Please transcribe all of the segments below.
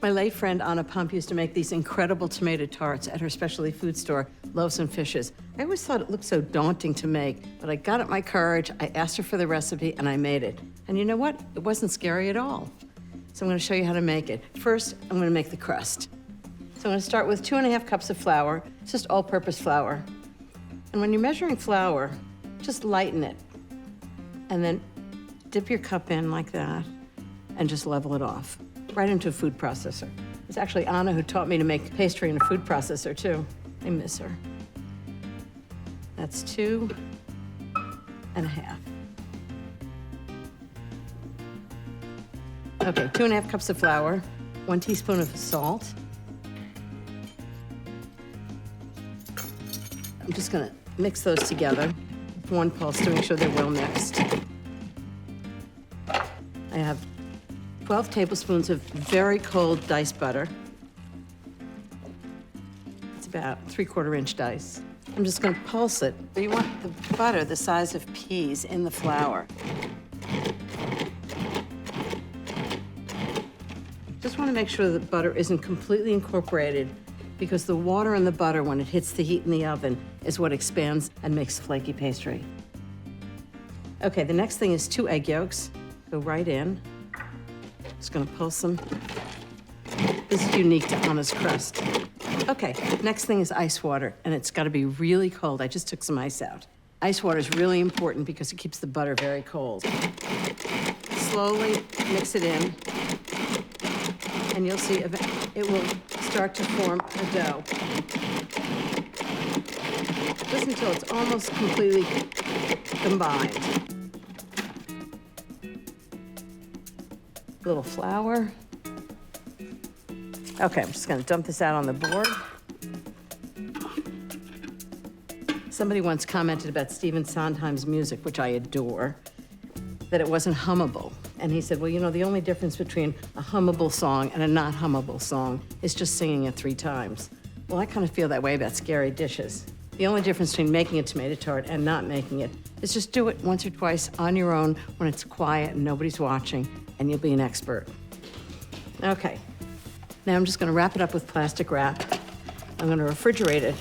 My late friend Anna Pump used to make these incredible tomato tarts at her specialty food store, Loaves and Fishes. I always thought it looked so daunting to make, but I got up my courage, I asked her for the recipe, and I made it. And you know what? It wasn't scary at all. So I'm gonna show you how to make it. First, I'm gonna make the crust. So I'm gonna start with 2½ cups of flour. It's just all-purpose flour. And when you're measuring flour, just lighten it. And then dip your cup in like that, and just level it off. Right into a food processor. It's actually Anna who taught me to make pastry in a food processor, too. I miss her. That's 2½ Okay, 2½ cups of flour, 1 teaspoon of salt. I'm just gonna mix those together with 1 pulse to make sure they're well mixed. I have 12 tablespoons of very cold diced butter. It's about 3/4 inch dice. I'm just gonna pulse it. You want the butter the size of peas in the flour. Just wanna make sure that butter isn't completely incorporated because the water in the butter, when it hits the heat in the oven, is what expands and makes flaky pastry. Okay, the next thing is 2 egg yolks. Go right in. Just gonna pulse them. This is unique to Anna's crust. Okay, next thing is ice water, and it's gotta be really cold. I just took some ice out. Ice water is really important because it keeps the butter very cold. Slowly mix it in, and you'll see it will start to form a dough. Just until it's almost completely combined. A little flour. Okay, I'm just gonna dump this out on the board. Somebody once commented about Stephen Sondheim's music, which I adore, that it wasn't hummable. And he said, well, you know, the only difference between a hummable song and a not hummable song is just singing it 3 times. Well, I kind of feel that way about scary dishes. The only difference between making a tomato tart and not making it is just do it once or twice on your own when it's quiet and nobody's watching, and you'll be an expert. Okay, now I'm just gonna wrap it up with plastic wrap. I'm gonna refrigerate it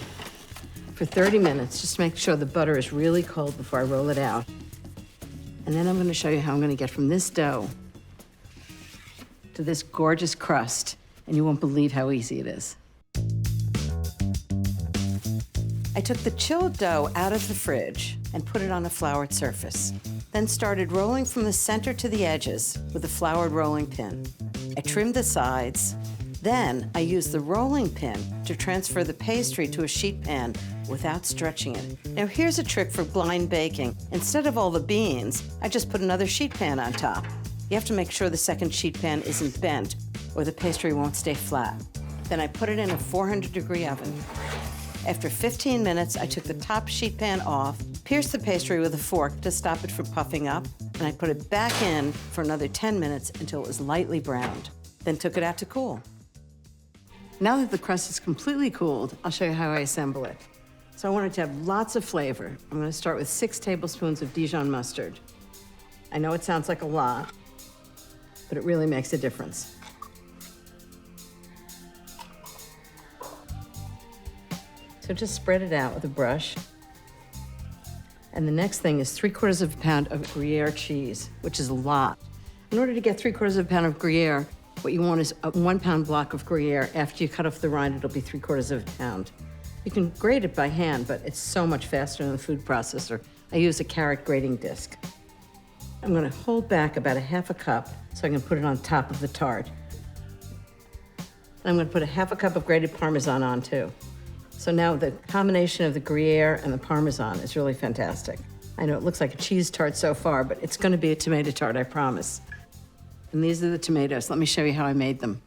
for 30 minutes, just to make sure the butter is really cold before I roll it out. And then I'm gonna show you how I'm gonna get from this dough to this gorgeous crust, and you won't believe how easy it is. I took the chilled dough out of the fridge and put it on a floured surface, then started rolling from the center to the edges with a floured rolling pin. I trimmed the sides. Then I used the rolling pin to transfer the pastry to a sheet pan without stretching it. Now here's a trick for blind baking. Instead of all the beans, I just put another sheet pan on top. You have to make sure the second sheet pan isn't bent or the pastry won't stay flat. Then I put it in a 400-degree oven. After 15 minutes, I took the top sheet pan off, pierced the pastry with a fork to stop it from puffing up, and I put it back in for another 10 minutes until it was lightly browned. Then took it out to cool. Now that the crust is completely cooled, I'll show you how I assemble it. So I want it to have lots of flavor. I'm gonna start with 6 tablespoons of Dijon mustard. I know it sounds like a lot, but it really makes a difference. So just spread it out with a brush. And the next thing is 3/4 of a pound of Gruyere cheese, which is a lot. In order to get 3/4 of a pound of Gruyere, what you want is a 1-pound block of Gruyere. After you cut off the rind, it'll be 3/4 of a pound. You can grate it by hand, but it's so much faster in the food processor. I use a carrot grating disc. I'm gonna hold back about a 1/2 cup so I can put it on top of the tart. I'm gonna put a 1/2 cup of grated Parmesan on too. So now the combination of the Gruyere and the Parmesan is really fantastic. I know it looks like a cheese tart so far, but it's gonna be a tomato tart, I promise. And these are the tomatoes. Let me show you how I made them.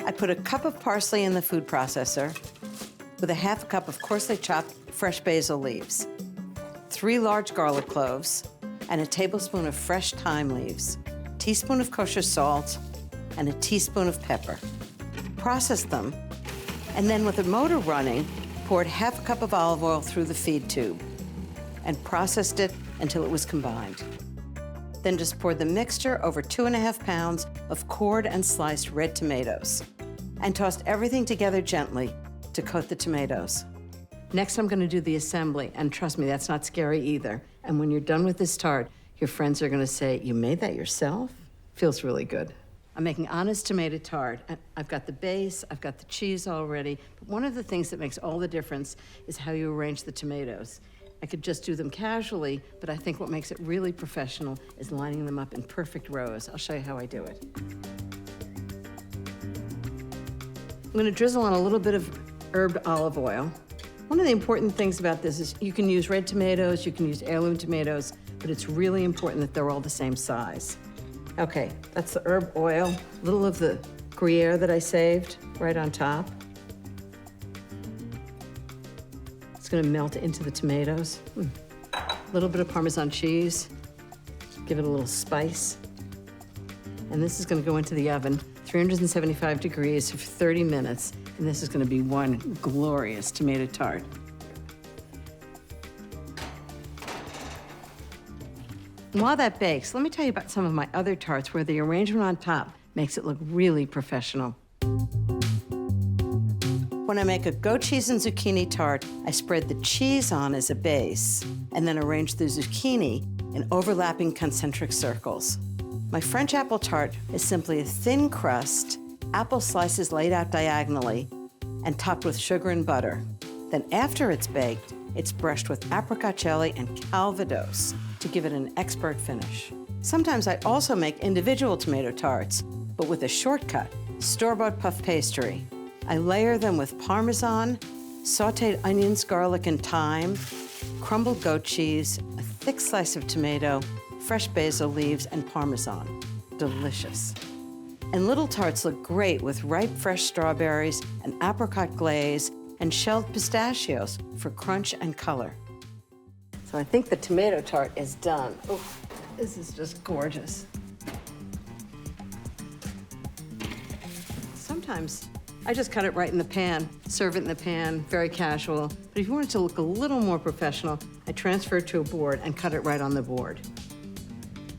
I put a cup of parsley in the food processor with a 1/2 cup of coarsely chopped fresh basil leaves, 3 large garlic cloves, and a tablespoon of fresh thyme leaves, a teaspoon of kosher salt, and a teaspoon of pepper. Process them, and then with the motor running, poured 1/2 cup of olive oil through the feed tube and processed it until it was combined. Then just pour the mixture over 2½ pounds of cored and sliced red tomatoes and toss everything together gently to coat the tomatoes. Next, I'm gonna do the assembly, and trust me, that's not scary either. And when you're done with this tart, your friends are gonna say, "You made that yourself?" Feels really good. I'm making Anna's tomato tart. I've got the base, I've got the cheese already, but one of the things that makes all the difference is how you arrange the tomatoes. I could just do them casually, but I think what makes it really professional is lining them up in perfect rows. I'll show you how I do it. I'm gonna drizzle on a little bit of herbed olive oil. One of the important things about this is you can use red tomatoes, you can use heirloom tomatoes, but it's really important that they're all the same size. Okay, that's the herb oil, a little of the Gruyere that I saved right on top. It's gonna melt into the tomatoes. A little bit of Parmesan cheese, give it a little spice. And this is gonna go into the oven, 375 degrees for 30 minutes, and this is gonna be one glorious tomato tart. And while that bakes, let me tell you about some of my other tarts where the arrangement on top makes it look really professional. When I make a goat cheese and zucchini tart, I spread the cheese on as a base and then arrange the zucchini in overlapping concentric circles. My French apple tart is simply a thin crust, apple slices laid out diagonally, and topped with sugar and butter. Then after it's baked, it's brushed with apricot jelly and calvados to give it an expert finish. Sometimes I also make individual tomato tarts, but with a shortcut, store-bought puff pastry. I layer them with Parmesan, sauteed onions, garlic, and thyme, crumbled goat cheese, a thick slice of tomato, fresh basil leaves, and Parmesan. Delicious. And little tarts look great with ripe fresh strawberries, an apricot glaze, and shelled pistachios for crunch and color. So I think the tomato tart is done. Oh, this is just gorgeous. Sometimes I just cut it right in the pan, serve it in the pan, very casual. But if you want it to look a little more professional, I transfer it to a board and cut it right on the board.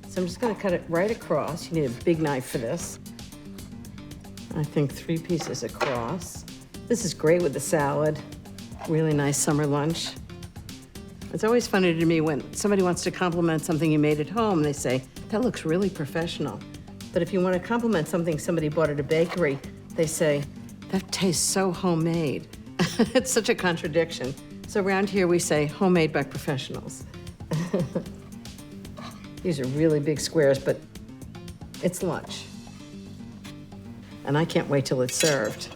So I'm just gonna cut it right across. You need a big knife for this. I think 3 pieces across. This is great with the salad. Really nice summer lunch. It's always funny to me when somebody wants to compliment something you made at home, they say, "That looks really professional." But if you want to compliment something somebody bought at a bakery, they say, "That tastes so homemade." It's such a contradiction. So around here we say, "Homemade by professionals." These are really big squares, but it's lunch. And I can't wait till it's served.